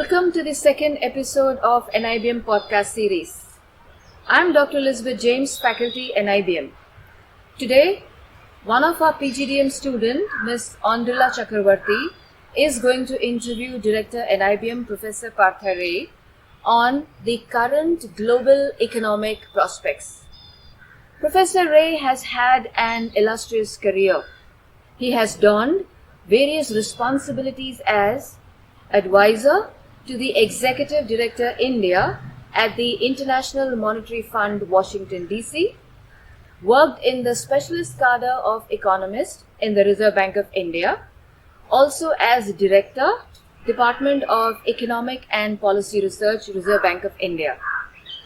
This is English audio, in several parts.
Welcome to the second episode of NIBM podcast series. I'm Dr. Elizabeth James, faculty NIBM. Today, one of our PGDM student, Ms.Aindrilla Chakroborty, is going to interview Director NIBM Professor Partha Ray on the current global economic prospects. Professor Ray has had an illustrious career. He has donned various responsibilities as Advisor to the Executive Director India at the International Monetary Fund, Washington, D.C., worked in the specialist cadre of economists in the Reserve Bank of India, also as Director, Department of Economic and Policy Research, Reserve Bank of India.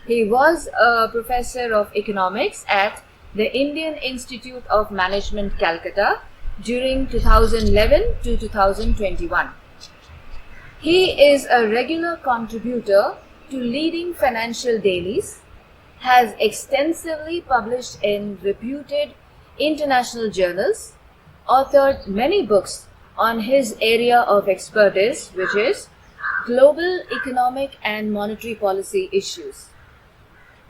He was a Professor of Economics at the Indian Institute of Management, Calcutta during 2011 to 2021. He is a regular contributor to leading financial dailies, has extensively published in reputed international journals, authored many books on his area of expertise, which is global economic and monetary policy issues.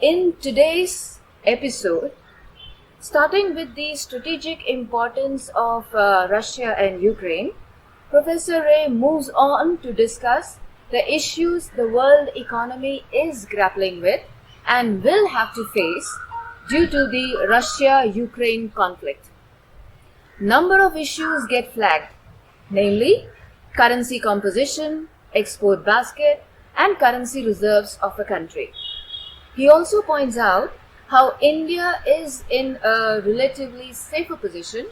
In today's episode, starting with the strategic importance of Russia and Ukraine, Professor Ray moves on to discuss the issues the world economy is grappling with and will have to face due to the Russia-Ukraine conflict. Number of issues get flagged, namely currency composition, export basket, and currency reserves of a country. He also points out how India is in a relatively safer position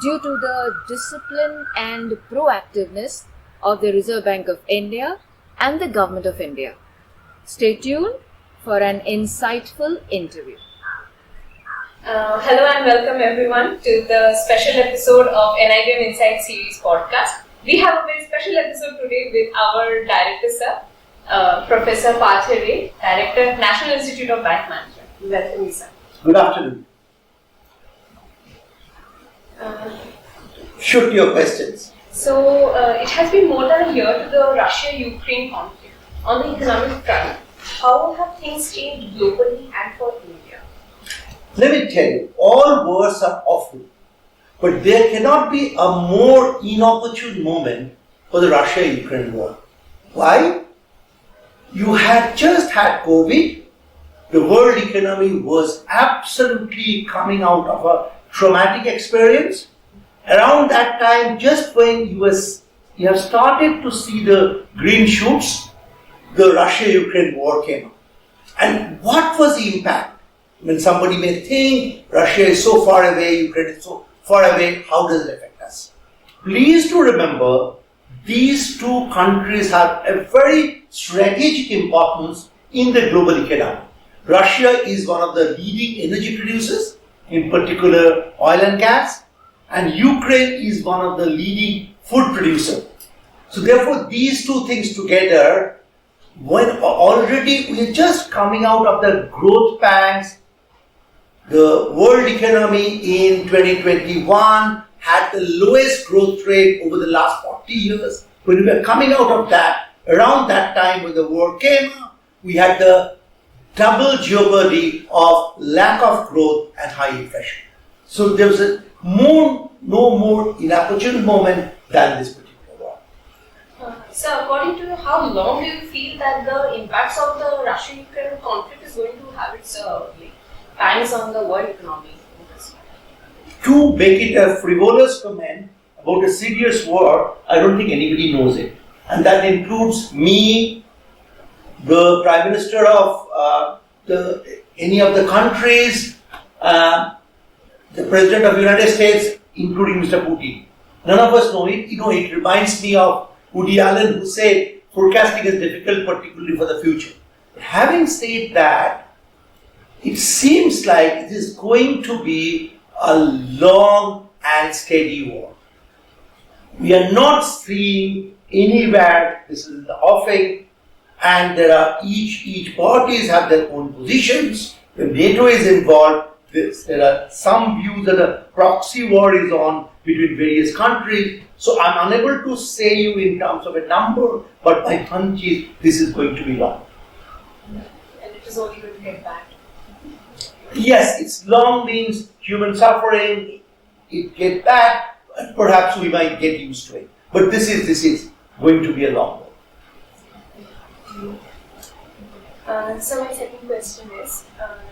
due to the discipline and proactiveness of the Reserve Bank of India and the Government of India. Stay tuned for an insightful interview. Hello and welcome everyone to the special episode of NIBM Insight Series podcast. We have a very special episode today with our director sir, Professor Partha Ray, Director, National Institute of Bank Management. Welcome, sir. Good afternoon. Shoot your questions. So, it has been more than a year to the Russia-Ukraine conflict. On the economic front, how have things changed globally and for India? Let me tell you, all wars are awful, but there cannot be a more inopportune moment for the Russia-Ukraine war. Why? You had just had COVID. The world economy was absolutely coming out of a traumatic experience. Around that time, just when you have started to see the green shoots, the Russia-Ukraine war came up. And what was the impact? When somebody may think Russia is so far away, Ukraine is so far away, how does it affect us? Please do remember, these two countries have a very strategic importance in the global economy. Russia is one of the leading energy producers, in particular oil and gas, and Ukraine is one of the leading food producers. So therefore, these two things together, when already we are just coming out of the growth pangs, the world economy in 2021 had the lowest growth rate over the last 40 years. When we were coming out of that, around that time when the war came up, we had the double jeopardy of lack of growth and high inflation. So there was no more inopportune moment than this particular war. So according to you, how long do you feel that the impacts of the Russia-Ukraine conflict is going to have its pangs on the world economy? To make it a frivolous comment about a serious war, I don't think anybody knows it. And that includes me, the Prime Minister of any of the countries, the President of the United States, including Mr. Putin. None of us know it. It reminds me of Woody Allen, who said forecasting is difficult, particularly for the future. But having said that, it seems like it is going to be a long and steady war. We are not seeing anywhere this is in the offing, and there are each parties have their own positions. When NATO is involved, there are some views that a proxy war is on between various countries. So I'm unable to say you in terms of a number, but my hunch is this is going to be long. And it is only going to get bad. Yes, it's long means human suffering, it gets bad, and perhaps we might get used to it. But this is going to be a long one. So my second question is,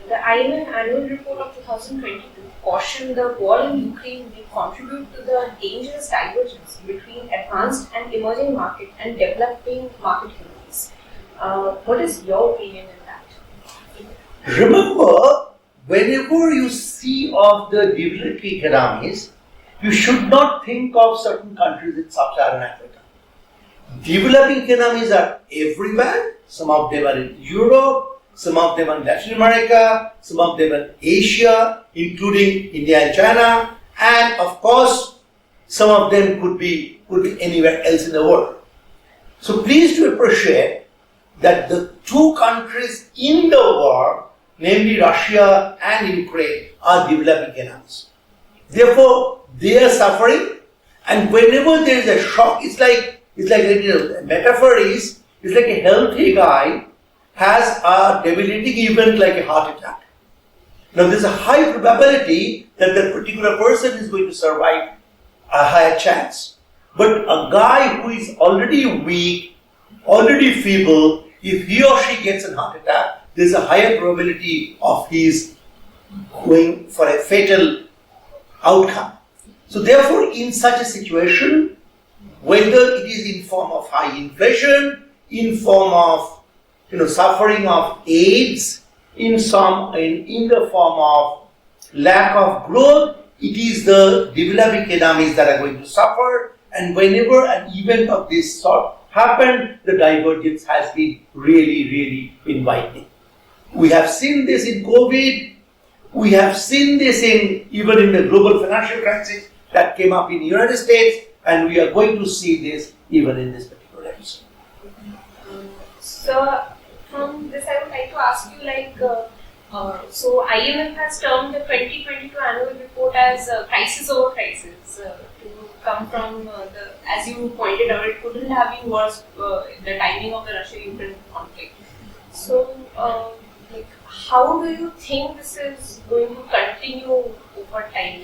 the IMF annual report of 2022 cautioned the war in Ukraine will contribute to the dangerous divergence between advanced and emerging market and developing market economies. What is your opinion on that? Remember, whenever you see of the developing economies, you should not think of certain countries in sub-Saharan Africa. Developing economies are everywhere. Some of them are in Europe, some of them are in Latin America, some of them are in Asia, including India and China, and of course, some of them could be anywhere else in the world. So please do appreciate that the two countries in the war, namely Russia and Ukraine, are developing economies. Therefore, they are suffering, and whenever there is a shock, it's like a metaphor is, it's like a healthy guy has a debilitating event like a heart attack. Now, there's a high probability that that particular person is going to survive, a higher chance. But a guy who is already weak, already feeble, if he or she gets a heart attack, there's a higher probability of his going for a fatal outcome. So therefore, in such a situation, whether it is in form of high inflation, in form of suffering of AIDS, in the form of lack of growth, it is the developing economies that are going to suffer. And whenever an event of this sort happened, the divergence has been really, really inviting. We have seen this in COVID. We have seen this even in the global financial crisis that came up in the United States, and we are going to see this even in this particular episode. So, from this, I would like to ask you, so IMF has termed the 2022 annual report as crisis over crisis. To come from as you pointed out, it couldn't have been worse. The timing of the Russia-Ukraine conflict. So, how do you think this is going to continue over time?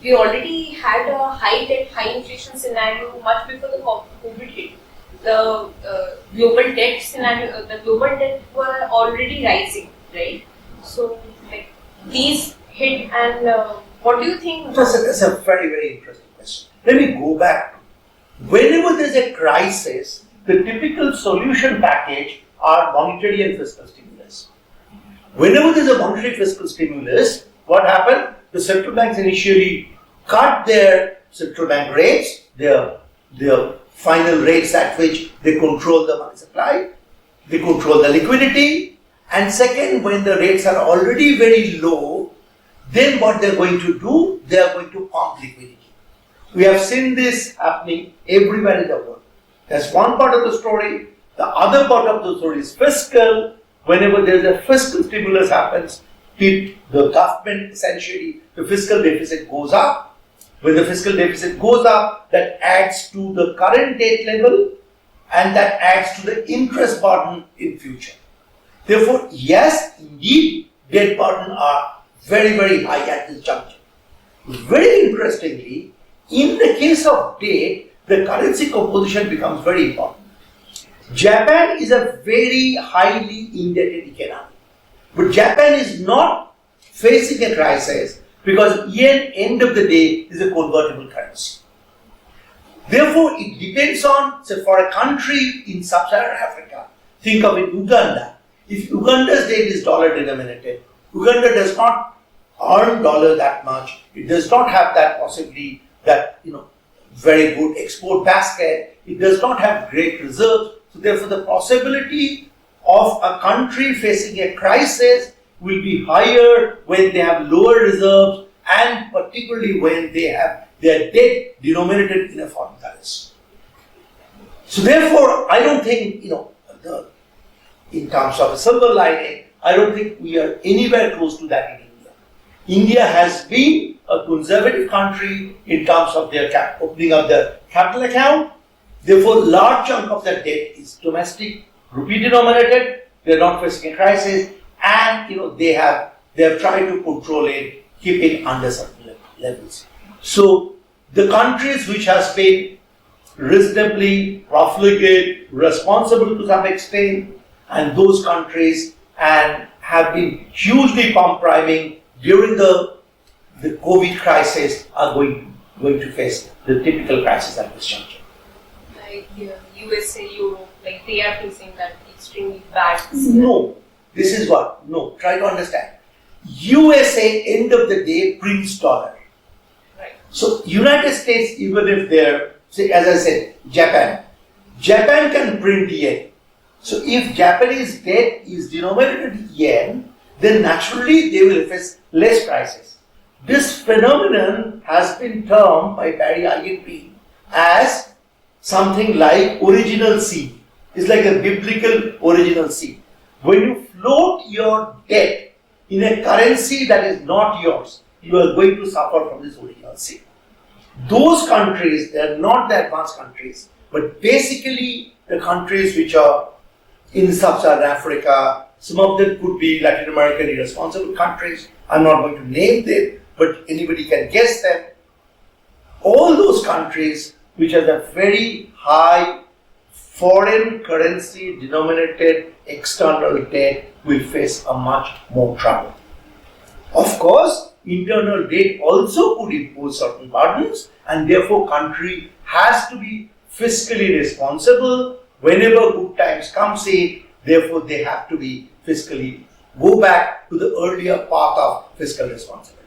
We already had a high debt, high inflation scenario much before the COVID hit. The global debt scenario, the global debt were already rising, right? So, these hit, and what do you think? That's a very, very interesting question. Let me go back. Whenever there's a crisis, the typical solution package are monetary and fiscal stimulus. Whenever there's a monetary fiscal stimulus, what happened? The central banks initially cut their central bank rates, their final rates at which they control the money supply, they control the liquidity, and second, when the rates are already very low, then what they're going to do, they are going to pump liquidity. We have seen this happening everywhere in the world. That's one part of the story. The other part of the story is fiscal. Whenever there is a fiscal stimulus happens, the government essentially, the fiscal deficit goes up. When the fiscal deficit goes up, that adds to the current debt level and that adds to the interest burden in future. Therefore, yes, indeed, debt burden are very, very high at this juncture. Very interestingly, in the case of debt, the currency composition becomes very important. Japan is a very highly indebted economy. But Japan is not facing a crisis because yen, end of the day, is a convertible currency. Therefore, it depends on, say, for a country in sub-Saharan Africa, think of it, Uganda. If Uganda's debt is dollar denominated, Uganda does not earn dollar that much. It does not have that possibly that very good export basket. It does not have great reserves. So therefore, the possibility of a country facing a crisis will be higher when they have lower reserves and particularly when they have their debt denominated in a foreign currency. So therefore, I don't think, in terms of a silver lining, I don't think we are anywhere close to that in India. India has been a conservative country in terms of their opening of the capital account. Therefore, large chunk of their debt is domestic, rupee denominated. They are not facing a crisis, and they have tried to control it, keep it under certain levels. So, the countries which has been reasonably profligate, responsible to some extent, and those countries and have been hugely pump priming during the COVID crisis are going to face the typical crisis at this juncture. Like USA, Europe, like they are facing that extremely bad. No, this is what? No, try to understand. USA, end of the day, prints dollar. Right. So, United States, even if they're, say, as I said, Japan can print yen. So, if Japanese debt is denominated in yen, then naturally they will face less crisis. This phenomenon has been termed by Barry INP as something like original sin. It's like a biblical original sin. When you float your debt in a currency that is not yours, you are going to suffer from this original sin. Those countries, they are not the advanced countries, but basically the countries which are in sub-Saharan Africa, some of them could be Latin American irresponsible countries. I'm not going to name them, but anybody can guess them. All those countries which have a very high foreign currency denominated external debt will face a much more trouble. Of course, internal debt also could impose certain burdens, and therefore country has to be fiscally responsible. Whenever good times comes in, therefore they have to be fiscally go back to the earlier path of fiscal responsibility.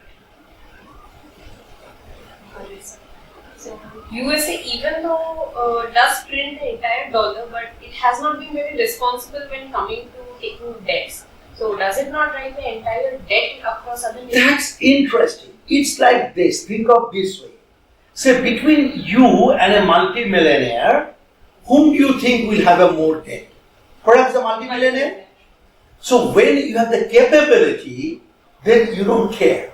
So USA, even though does print the entire dollar, but it has not been very responsible when coming to taking debts. So does it not write the entire debt across other nations? That's interesting. It's like this. Think of this way. Say between you and a multi-millionaire, whom do you think will have a more debt? Perhaps a multi-millionaire? So when you have the capability, then you don't care.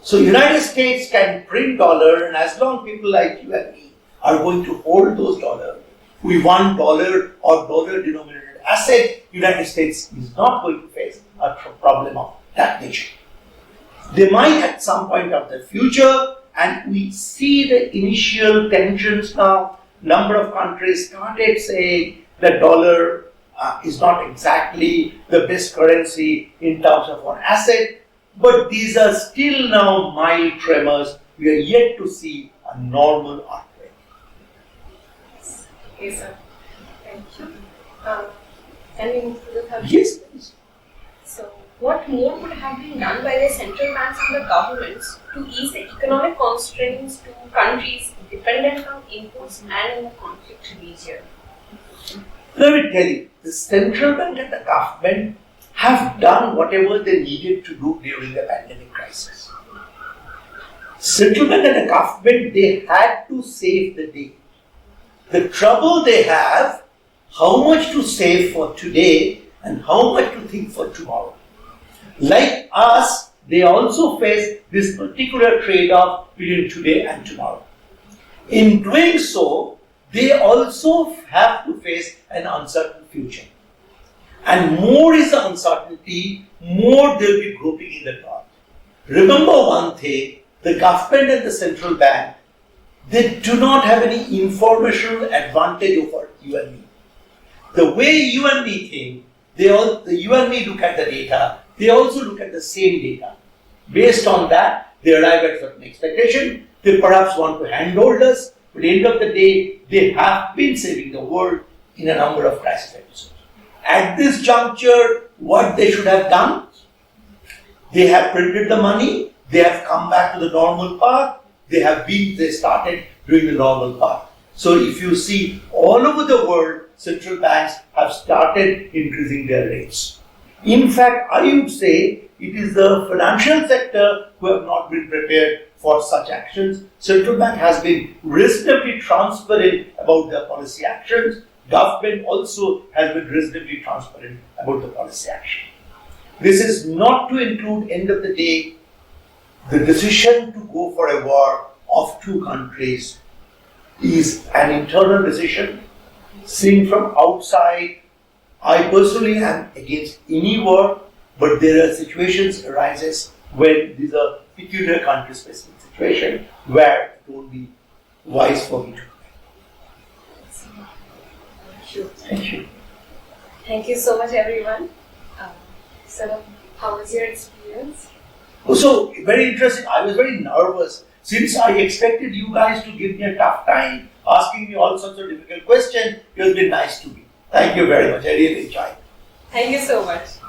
So United States can print dollar, and as long people like you and me are going to hold those dollars, we want dollar or dollar denominated asset, United States is not going to face a problem of that nature. They might at some point of the future, and we see the initial tensions now. Number of countries started saying that dollar is not exactly the best currency in terms of an asset, but these are still now mild tremors. We are yet to see a normal earthquake. Okay, sir. Thank you. Can we move to the third? Yes, please. So, what more could have been done by the central banks and the governments to ease the economic constraints to countries dependent on imports and in the conflict region? Let me tell you, the central bank and the government have done whatever they needed to do during the pandemic crisis. Central bank and the government, they had to save the day. The trouble they have, how much to save for today and how much to think for tomorrow. Like us, they also face this particular trade-off between today and tomorrow. In doing so, they also have to face an uncertain future. And more is the uncertainty, more they'll be groping in the dark. Remember one thing, the government and the central bank, they do not have any informational advantage over you and me. The way you and me think, you and me look at the data, they also look at the same data. Based on that, they arrive at certain expectation. They perhaps want to handhold us, but at the end of the day, they have been saving the world in a number of crisis episodes. At this juncture, what they should have done, they have printed the money, they have come back to the normal path, they started doing the normal path. So if you see all over the world, central banks have started increasing their rates. In fact, I would say it is the financial sector who have not been prepared for such actions. Central bank has been reasonably transparent about their policy actions. Government also has been reasonably transparent about the policy action. This is not to include, end of the day, the decision to go for a war of two countries is an internal decision. Seen from outside, I personally am against any war, but there are situations arises when these are peculiar country-specific situation where it would be wise for me to. Thank you. Thank you so much, everyone. So, how was your experience? So, very interesting. I was very nervous since I expected you guys to give me a tough time, asking me all sorts of difficult questions. It has been nice to me. Thank you very much. I really enjoyed it. Thank you so much.